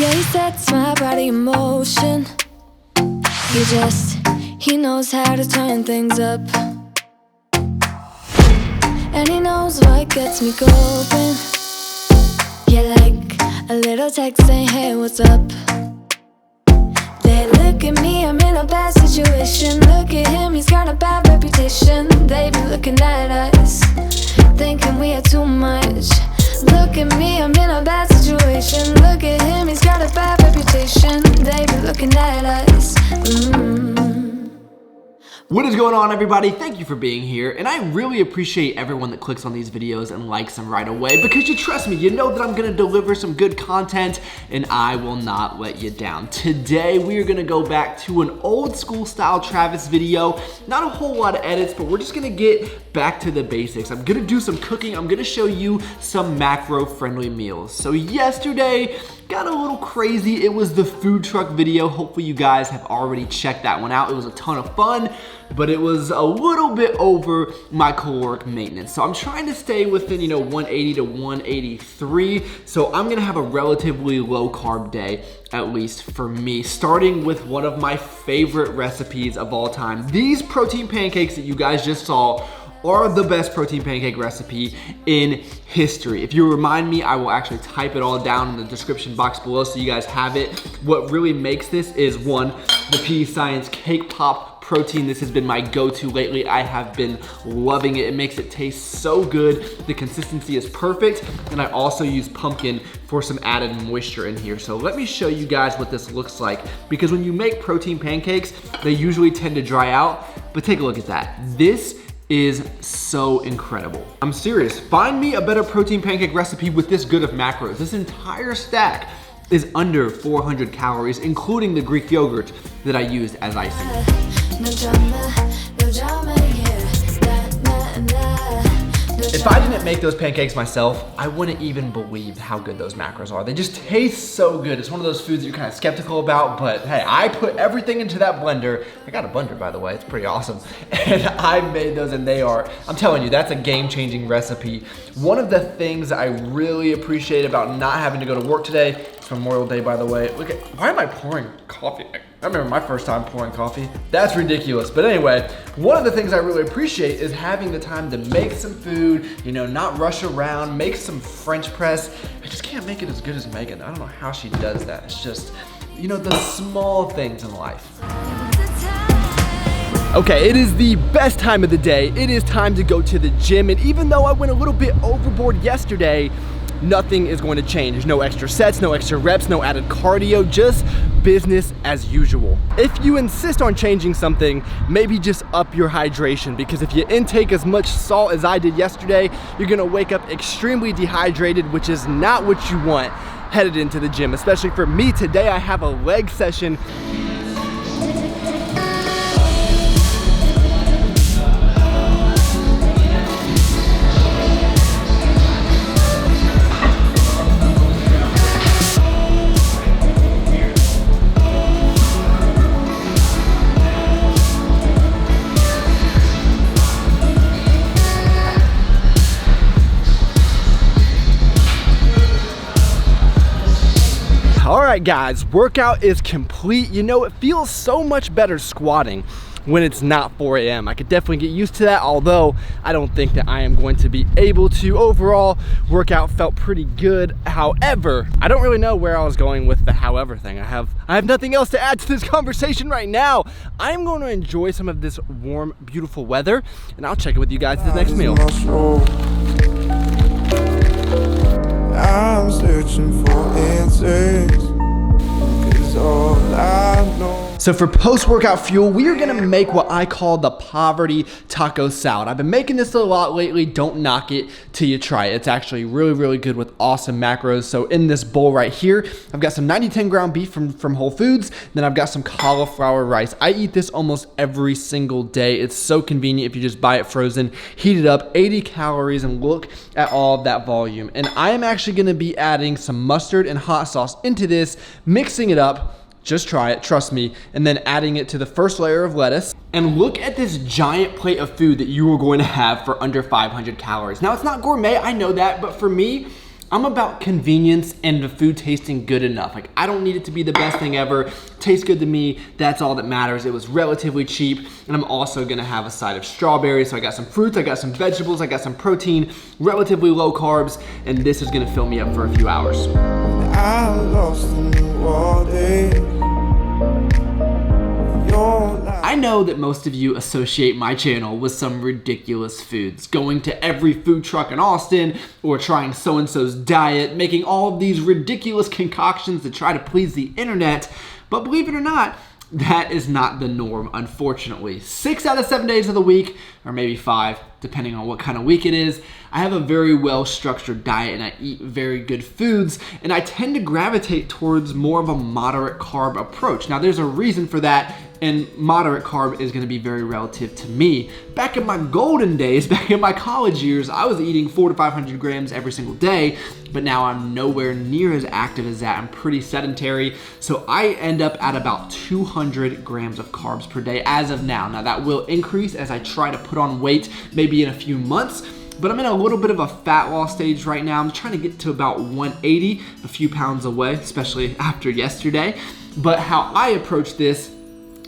Yeah, he sets my body in motion. He knows how to turn things up. And he knows what gets me going. Yeah, like a little text saying, hey, what's up? They look at me, I'm in a bad situation. Look at him, he's got a bad reputation. They be looking at us, thinking we are too much. Look at me, I'm in a bad situation. Look at him, he's got a bad reputation. They be looking at us. What is going on, everybody? Thank you for being here, and I really appreciate everyone that clicks on these videos and likes them right away, because you trust me, you know that I'm gonna deliver some good content and I will not let you down. Today we are gonna go back to an old school style Travis video. Not a whole lot of edits, but we're just gonna get back to the basics. I'm gonna do some cooking. I'm gonna show you some macro friendly meals. So yesterday got a little crazy. It was the food truck video. Hopefully you guys have already checked that one out. It was a ton of fun, but it was a little bit over my caloric maintenance. So I'm trying to stay within, 180 to 183. So I'm gonna have a relatively low carb day, at least for me, starting with one of my favorite recipes of all time. These protein pancakes that you guys just saw are the best protein pancake recipe in history. If you remind me, I will actually type it all down in the description box below so you guys have it. What really makes this is, one, the PE Science Cake Pop protein. This has been my go-to lately. I have been loving it. It makes it taste so good. The consistency is perfect, and I also use pumpkin for some added moisture in here. So let me show you guys what this looks like, because when you make protein pancakes, they usually tend to dry out, but take a look at that. This is so incredible. I'm serious. Find me a better protein pancake recipe with this good of macros. This entire stack is under 400 calories, including the Greek yogurt that I used as icing. No drama here. If I didn't make those pancakes myself, I wouldn't even believe how good those macros are. They just taste so good. It's one of those foods that you're kind of skeptical about, but hey, I put everything into that blender. I got a blender, by the way. It's pretty awesome. And I made those, and they are, I'm telling you, that's a game-changing recipe. One of the things I really appreciate about not having to go to work today, it's Memorial Day, by the way. Look at, why am I pouring coffee? I remember my first time pouring coffee. That's ridiculous. But anyway, one of the things I really appreciate is having the time to make some food, not rush around, make some French press. I just can't make it as good as Megan. I don't know how she does that. It's just, the small things in life. Okay, it is the best time of the day. It is time to go to the gym. And even though I went a little bit overboard yesterday, nothing is going to change. There's no extra sets, no extra reps, no added cardio, just business as usual. If you insist on changing something, maybe just up your hydration, because if you intake as much salt as I did yesterday, you're gonna wake up extremely dehydrated, which is not what you want headed into the gym. Especially for me today, I have a leg session. All right, guys, workout is complete. It feels so much better squatting when it's not 4 a.m. I could definitely get used to that, although I don't think that I am going to be able to. Overall, workout felt pretty good. However, I don't really know where I was going with the however thing. I have nothing else to add to this conversation right now. I'm going to enjoy some of this warm, beautiful weather, and I'll check it with you guys at the next meal. I'm searching for answers, 'cause all I know. So for post-workout fuel, we are gonna make what I call the poverty taco salad. I've been making this a lot lately. Don't knock it till you try it. It's actually really, really good with awesome macros. So in this bowl right here, I've got some 90-10 ground beef from Whole Foods. Then I've got some cauliflower rice. I eat this almost every single day. It's so convenient if you just buy it frozen, heat it up, 80 calories, and look at all of that volume. And I am actually gonna be adding some mustard and hot sauce into this, mixing it up. Just try it, trust me, and then adding it to the first layer of lettuce. And look at this giant plate of food that you are going to have for under 500 calories. Now, it's not gourmet, I know that, but for me, I'm about convenience and the food tasting good enough. Like, I don't need it to be the best thing ever. Tastes good to me, that's all that matters. It was relatively cheap, and I'm also gonna have a side of strawberries. So I got some fruits, I got some vegetables, I got some protein, relatively low carbs, and this is gonna fill me up for a few hours. I lost you all day. I know that most of you associate my channel with some ridiculous foods, going to every food truck in Austin or trying so-and-so's diet, making all of these ridiculous concoctions to try to please the internet. But believe it or not, that is not the norm, unfortunately. 6 out of 7 days of the week, or maybe 5, depending on what kind of week it is, I have a very well-structured diet and I eat very good foods, and I tend to gravitate towards more of a moderate carb approach. Now, there's a reason for that, and moderate carb is gonna be very relative to me. Back in my golden days, back in my college years, I was eating 400 to 500 grams every single day, but now I'm nowhere near as active as that. I'm pretty sedentary, so I end up at about 200 grams of carbs per day as of now. Now, that will increase as I try to put on weight maybe in a few months, but I'm in a little bit of a fat loss stage right now. I'm trying to get to about 180, a few pounds away, especially after yesterday. But how I approach this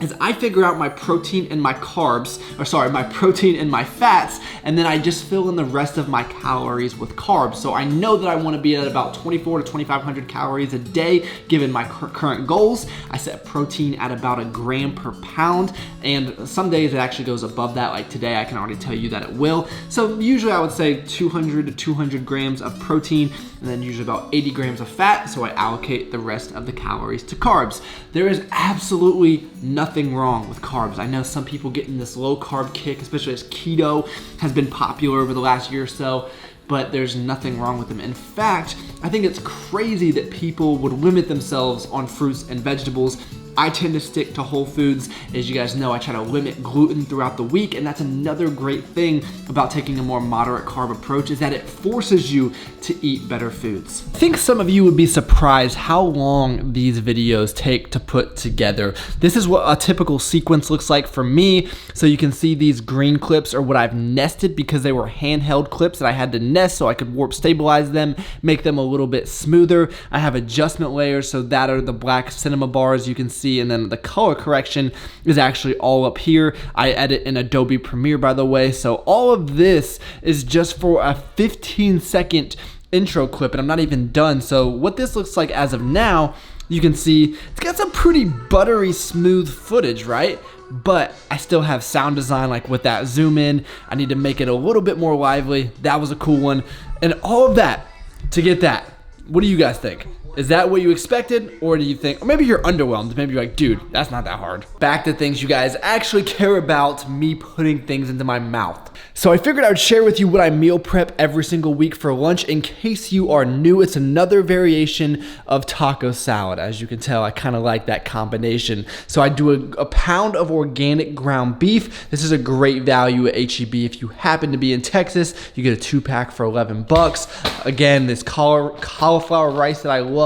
is I figure out my protein and my carbs, or sorry, my protein and my fats, and then I just fill in the rest of my calories with carbs. So I know that I want to be at about 24 to 2,500 calories a day, given my current goals. I set protein at about 1 gram per pound, and some days it actually goes above that. Like today, I can already tell you that it will. So usually I would say 200 to 200 grams of protein, and then usually about 80 grams of fat, so I allocate the rest of the calories to carbs. There is absolutely nothing wrong with carbs. I know some people get in this low carb kick, especially as keto has been popular over the last year or so, but there's nothing wrong with them. In fact, I think it's crazy that people would limit themselves on fruits and vegetables. I tend to stick to whole foods. As you guys know, I try to limit gluten throughout the week, and that's another great thing about taking a more moderate carb approach, is that it forces you to eat better foods. I think some of you would be surprised how long these videos take to put together. This is what a typical sequence looks like for me. So you can see these green clips are what I've nested because they were handheld clips that I had to nest so I could warp stabilize them, make them a little bit smoother. I have adjustment layers, so that are the black cinema bars you can see, and then the color correction is actually all up here. I edit in Adobe Premiere, by the way, so all of this is just for a 15-second intro clip, and I'm not even done. So what this looks like as of now, you can see it's got some pretty buttery smooth footage, right? But I still have sound design, like with that zoom in, I need to make it a little bit more lively. That was a cool one. And all of that to get that. What do you guys think? Is that what you expected, or do you think, or maybe you're underwhelmed, maybe you're like, dude, that's not that hard. Back to things you guys actually care about, me putting things into my mouth. So I figured I would share with you what I meal prep every single week for lunch. In case you are new, it's another variation of taco salad. As you can tell, I kind of like that combination. So I do a pound of organic ground beef. This is a great value at HEB. If you happen to be in Texas, you get a 2-pack for 11 bucks. Again, this cauliflower rice that I love,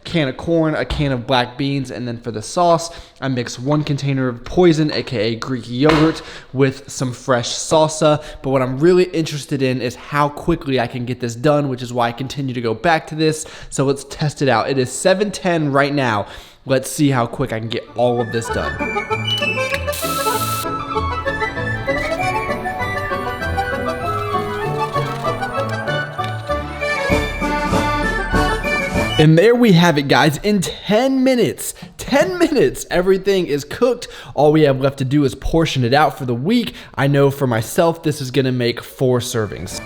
can of corn, a can of black beans, and then for the sauce, I mix 1 container of Poison, aka Greek yogurt, with some fresh salsa. But what I'm really interested in is how quickly I can get this done, which is why I continue to go back to this. So let's test it out. It is 7:10 right now. Let's see how quick I can get all of this done. And there we have it, guys. In 10 minutes, everything is cooked. All we have left to do is portion it out for the week. I know for myself, this is gonna make 4 servings.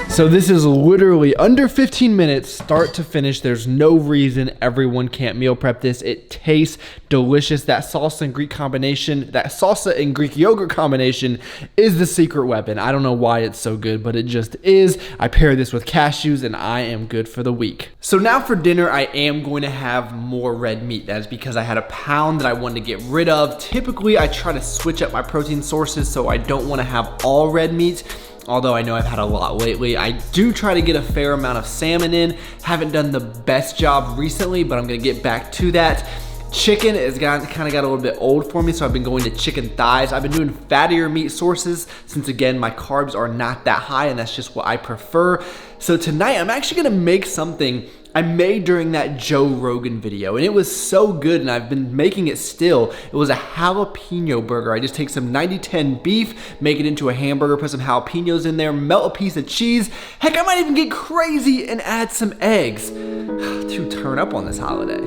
So this is literally under 15 minutes, start to finish. There's no reason everyone can't meal prep this. It tastes delicious. That salsa and Greek combination, that salsa and Greek yogurt combination is the secret weapon. I don't know why it's so good, but it just is. I pair this with cashews and I am good for the week. So now for dinner, I am going to have more red meat. That is because I had a pound that I wanted to get rid of. Typically, I try to switch up my protein sources, so I don't want to have all red meat. Although I know I've had a lot lately. I do try to get a fair amount of salmon in. Haven't done the best job recently, but I'm gonna get back to that. Chicken is kind of got a little bit old for me, so I've been going to chicken thighs. I've been doing fattier meat sources since, again, my carbs are not that high, and that's just what I prefer. So tonight, I'm actually gonna make something I made during that Joe Rogan video, and it was so good, and I've been making it still. It was a jalapeno burger. I just take some 90-10 beef, make it into a hamburger, put some jalapenos in there, melt a piece of cheese. Heck, I might even get crazy and add some eggs to turn up on this holiday.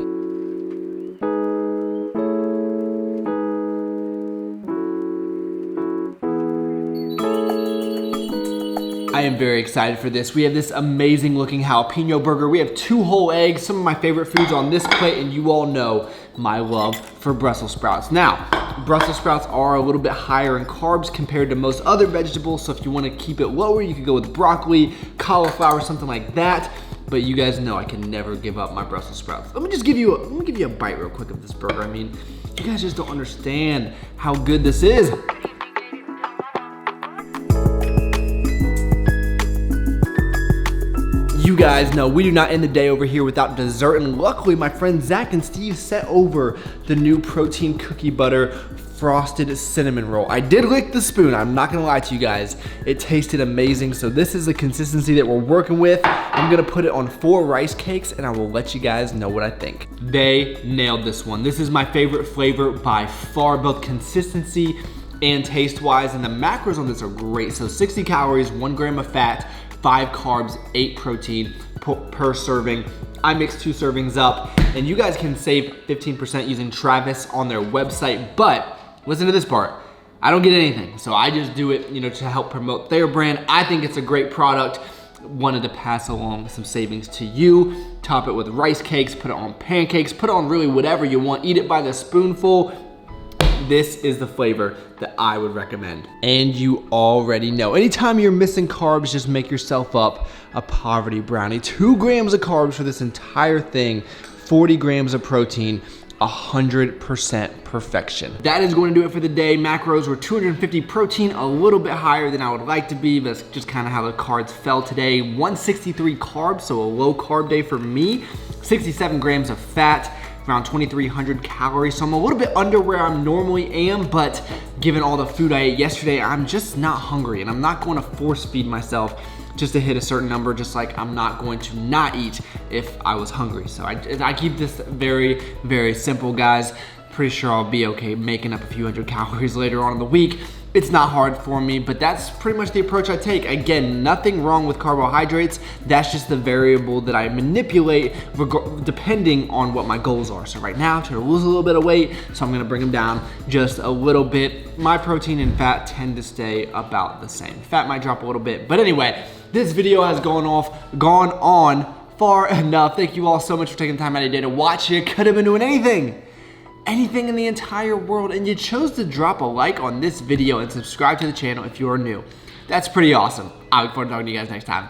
I am very excited for this. We have this amazing looking jalapeno burger. We have 2 whole eggs, some of my favorite foods on this plate, and you all know my love for Brussels sprouts. Now, Brussels sprouts are a little bit higher in carbs compared to most other vegetables, so if you want to keep it lower, you could go with broccoli, cauliflower, something like that. But you guys know I can never give up my Brussels sprouts. Let me give you a bite real quick of this burger. I mean, you guys just don't understand how good this is. You guys know we do not end the day over here without dessert, and luckily my friends Zach and Steve sent over the new protein cookie butter frosted cinnamon roll. I did lick the spoon, I'm not gonna lie to you guys. It tasted amazing, so this is the consistency that we're working with. I'm gonna put it on 4 rice cakes, and I will let you guys know what I think. They nailed this one. This is my favorite flavor by far, both consistency and taste-wise, and the macros on this are great. So 60 calories, 1 gram of fat, 5 carbs, 8 protein per serving. I mix 2 servings up, and you guys can save 15% using Travis on their website. But listen to this part. I don't get anything, so I just do it, to help promote their brand. I think it's a great product. Wanted to pass along some savings to you. Top it with rice cakes, put it on pancakes, put it on really whatever you want. Eat it by the spoonful. This is the flavor that I would recommend. And you already know, anytime you're missing carbs, just make yourself up a poverty brownie. 2 grams of carbs for this entire thing, 40 grams of protein, 100% perfection. That is going to do it for the day. Macros were 250 protein, a little bit higher than I would like to be, but that's just kind of how the cards fell today. 163 carbs, so a low carb day for me. 67 grams of fat, around 2,300 calories, so I'm a little bit under where I normally am, but given all the food I ate yesterday, I'm just not hungry, and I'm not going to force feed myself just to hit a certain number, just like I'm not going to not eat if I was hungry. So I keep this very, very simple, guys. Pretty sure I'll be okay making up a few hundred calories later on in the week. It's not hard for me, but that's pretty much the approach I take. Again, nothing wrong with carbohydrates. That's just the variable that I manipulate depending on what my goals are. So right now, I'm trying to lose a little bit of weight, so I'm gonna bring them down just a little bit. My protein and fat tend to stay about the same. Fat might drop a little bit, but anyway, this video has gone on far enough. Thank you all so much for taking the time out of your day to watch it. Could have been doing anything in the entire world, and you chose to drop a like on this video and subscribe to the channel if you are new. That's pretty awesome. I look forward to talking to you guys next time.